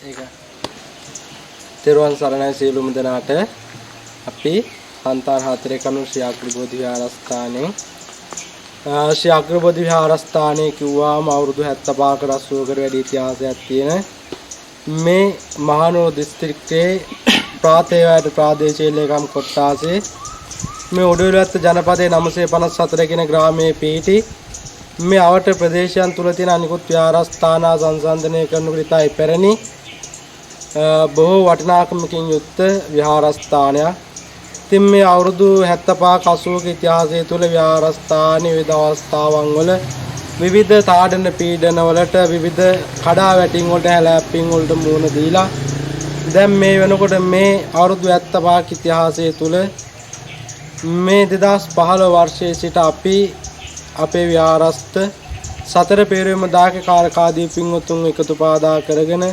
ඒක තෙරුවන් සරණයි සියලුම දෙනාට. අපි හන්තාර 4 කණු ශ්‍රී අග්‍රබෝධි විහාරස්ථානයේ ශ්‍රී අග්‍රබෝධි විහාරස්ථානයේ කිව්වාම අවුරුදු 75ක රස්සුවකට වැඩි ඉතිහාසයක් තියෙන මේ මහනුවර දිස්ත්‍රික්කයේ ප්‍රාතේවයට ප්‍රාදේශීය ලේකම් කොට්ටාසේ මේ උඩුවිලවත්ත ජනපදයේ 954 කියන ග්‍රාමයේ පිහිටි මේ අවට ප්‍රදේශයන් තුල තියෙන අනිකුත් විහාරස්ථාන සංසන්දනය කරනකොට ඉතායි පැරණි බොහෝ වටිනාකමකින් යුක්ත විහාරස්ථානයක්. ඉතින් මේ අවුරුදු 75ක 80ක ඉතිහාසය තුළ විහාරස්ථානයේ විවිධ අවස්ථාවන් වල විවිධ තාඩන පීඩන වලට විවිධ කඩාවැටීම් වලට හැලැප්පීම් වලට මුහුණ දීලා දැන් මේ වෙනකොට මේ අවුරුදු 75ක ඉතිහාසය තුළ මේ 2015 වර්ෂයේ සිට අපි අපේ විහාරස්ත සතර පෙරේම දායක කාර්කාදී පින්වතුන් එකතු පාදා කරගෙන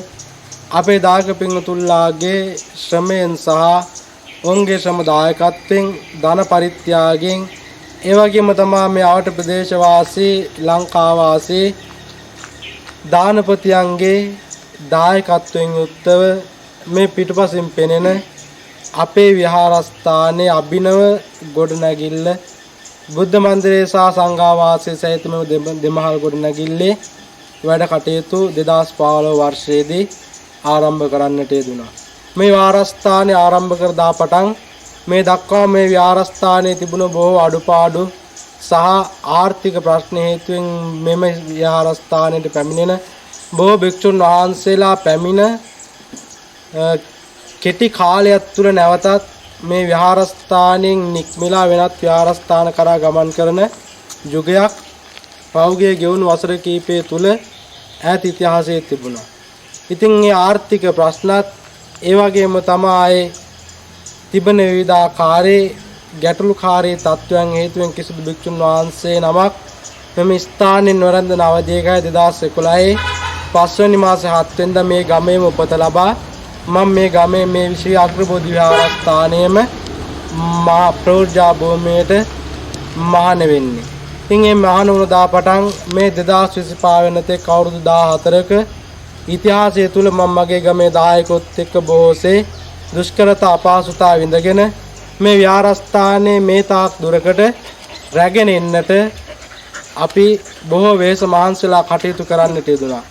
අපේ දායක පින්වතුන්ලාගේ ශ්‍රමයෙන් සහ ඔවුන්ගේ ශ්‍රම දායකත්වයෙන් ධන පරිත්‍යාගයෙන් ඒ වගේම තමයි මේ අවට ප්‍රදේශ වාසී ලංකා වාසී දානපතියන්ගේ දායකත්වයෙන් යුක්තව මේ පිටුපසින් පෙනෙන අපේ විහාරස්ථානයේ අභිනව ගොඩනැගිල්ල බුද්ධ මන්දිරය සහ සංඝාවාසය සහිතම දෙමහල් ගොඩනැගිල්ලේ වැඩ කටයුතු 2015 වර්ෂයේදී ආරම්භ කරන්නට යෙදුණා. මේ විහාරස්ථානය ආරම්භ කර දා පටන් මේ දක්වා මේ විහාරස්ථානයේ තිබුණ බොහෝ අඩුපාඩු සහ ආර්ථික ප්‍රශ්න හේතුවෙන් මෙම විහාරස්ථානයට පැමිණෙන බොහෝ භික්ෂුන් වහන්සේලා පැමිණ කෙටි කාලයක් තුළ නැවතත් මේ විහාරස්ථානයෙන් නික්මිලා වෙනත් විහාරස්ථාන කරා ගමන් කරන යුගයක් පෞගේ ගෙවුණු වසර කිහිපය තුළ ඈත ඉතිහාසයේ තිබුණා. ඉතින් මේ ආර්ථික ප්‍රශ්නත් ඒ වගේම තමයි තිබෙන විවිධාකාරයේ ගැටලුකාරී තත්ත්වයන් හේතුවෙන් කිසිදු භික්ෂුන් වහන්සේ නමක් මෙම ස්ථානයෙන් වරන්දන අවධියකයි 2011 පස්වැනි මාසේ 7 වෙනිදා මේ ගමේම උපත ලබා මම මේ ගමේ මේ ශ්‍රී අග්‍රබෝධි විහාරස්ථානයේම මහා ප්‍රෝජා භූමියට මහාන වෙන්නේ. ඉතින් මේ මහාන වුණ දා පටන් මේ 2025 වෙනතෙක් අවුරුදු 14ක ඉතිහාසය තුල මම මගේ ගමේ දායකොත් එක්ක බොහෝසේ දුෂ්කරතා අපහසුතා විඳගෙන මේ විහාරස්ථානයේ මේ තාක් දුරකට රැගෙන එන්නට අපි බොහෝ වේස මහන්සිලා කටයුතු කරන්නට යෙදුණා.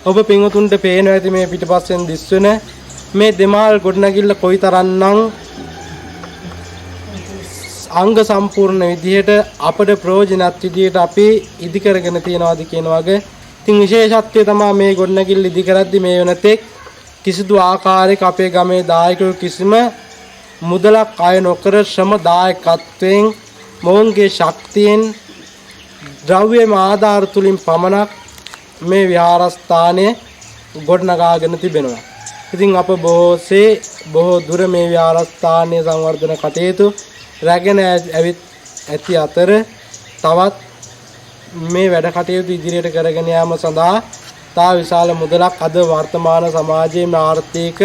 ඔබ පින්වතුන්ට පේනවා ඇති මේ පිටපස්සෙන් දිස්වෙන මේ දෙමාල් ගොඩනැගිල්ල කොයිතරම්නම් අංග සම්පූර්ණ විදිහට අපට ප්‍රයෝජනවත් විදිහට අපි ඉදි කරගෙන තියනවාද කියන වගේ. ඉතින් විශේෂත්වය තමයි මේ ගොඩනැගිල්ල ඉදි කරද්දි මේ වෙනතෙක් කිසිදු ආකාරයක අපේ ගමේ දායකයෝ කිසිම මුදලක් අය නොකර ශ්‍රම දායකත්වයෙන් මොවුන්ගේ ශක්තියෙන් ද්‍රව්‍යම ආධාර තුලින් පමණක් මේ විහාරස්ථානය ගොඩනගාගෙන තිබෙනවා. ඉතින් අප බොහෝ දුර මේ විහාරස්ථානයේ සංවර්ධන කටයුතු රැගෙන ඇවිත් ඇති අතර තවත් මේ වැඩ කටයුතු ඉදිරියට කරගෙන යාම සඳහා තා විශාල මුදලක් අද වර්තමාන සමාජයේ ආර්ථික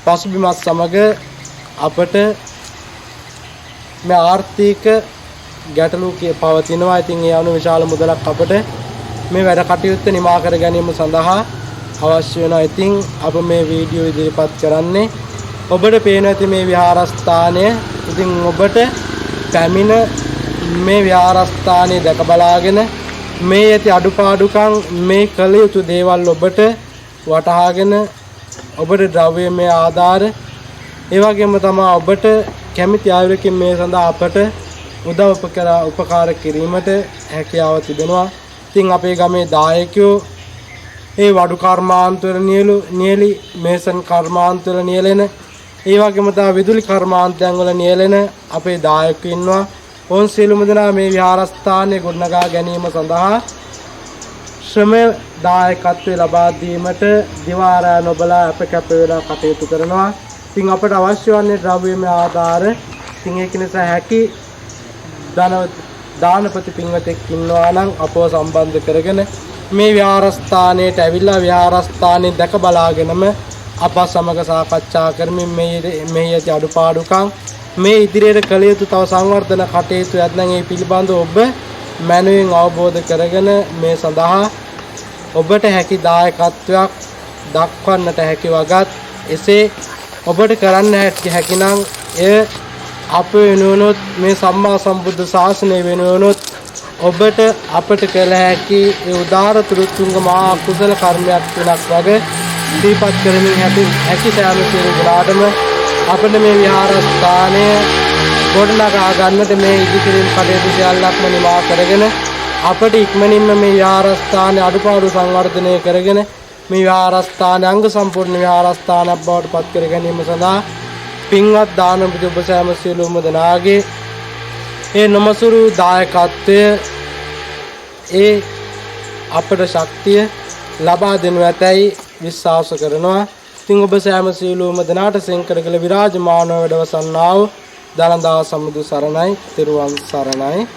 පසුබිමත් සමග අපට මේ ආර්ථික ගැටලු පවතිනවා. ඉතින් ඒ අනුව විශාල මුදලක් අපට මේ වැඩ කටයුත්ත නිමා කර ගැනීම සඳහා අවශ්‍ය වෙනවා. ඉතින් අප මේ වීඩියෝ ඉදිරිපත් කරන්නේ ඔබට පේන ඇති මේ විහාරස්ථානය. ඉතින් ඔබට පැමිණ මේ විහාරස්ථානයේ දැක බලාගෙන මේ ඇති අඩුපාඩුකම් මේ කළ යුතු දේවල් ඔබට වටහාගෙන ඔබට ද්‍රව්‍යමය ආධාර ඒ වගේම තමයි ඔබට කැමැති ආයුරකින් මේ සඳහා අපට උපකාර කිරීමට හැකියාව තිබෙනවා. ඉතින් අපේ ගමේ දායකයෝ ඒ වඩු කර්මාන්තවල නියලි මේසන් කර්මාන්තවල නියැලෙන ඒ වගේම තමයි විදුලි කර්මාන්තයන් වල නියැලෙන අපේ දායකයෝ ඉන්නවා. ඔවුන් සියලුම දෙනා මේ විහාරස්ථානයේ ගොඩනගා ගැනීම සඳහා ශ්‍රම දායකත්වය ලබා දීමට දිවා රැ නොබලා අප කැප වෙලා කටයුතු කරනවා. ඉතින් අපට අවශ්‍ය වන්නේ ද්‍රව්‍යමය ආධාර. ඉතින් ඒක නිසා හැකි දානපති පින්වතෙක් ඉන්නවා නම් අපව සම්බන්ධ කරගෙන මේ විහාරස්ථානයට ඇවිල්ලා විහාරස්ථානයේ දැක බලාගෙනම අප සමග සාකච්ඡා කරමින් මේ ඇති අඩුපාඩුකම් මේ ඉදිරියට කළ යුතු තව සංවර්ධන කටයුතු නැත්නම් ඒ පිළිබඳව ඔබ මනමින් අවබෝධ කරගෙන මේ සඳහා ඔබට හැකි දායකත්වයක් දක්වන්නට හැකි වගත් එසේ ඔබට කරන්න හැකිනම් එය අප වෙනුවනොත් මේ සම්මා සම්බුද්ධ ශාසනය වෙනුවනොත් ඔබට අපට කළ හැකි ඒ උදාර තුරුතුංග මහා කුසල කර්මයක් තුනක් වගේ දීපත් කරමින් හැකි සෑම සියලු ගුණාටම අපට මේ විහාරස්ථානය ගොඩනගා ගන්නට මේ ඉදිකිරීම් කටයුතු සියල්ලක්ම නිමා කරගෙන අපට ඉක්මනින්ම මේ විහාරස්ථානයේ අඩුපාඩු සංවර්ධනය කරගෙන මේ විහාරස්ථාන අංග සම්පූර්ණ විහාරස්ථානයක් බවට පත් කර ගැනීම සඳහා පින්වත් දානපති ඔබ සෑම සියලුම දෙනාගේ ඒ නොමසුරු දායකත්වය ඒ අපට ශක්තිය ලබා දෙනු ඇතැයි විශ්වාස කරනවා. ඉතින් ඔබ සෑම සියලුම දෙනාට සෙන්කරගල විරාජමානව වැඩවසන්නා වූ දනදා සමුදු සරණයි, තෙරුවන් සරණයි.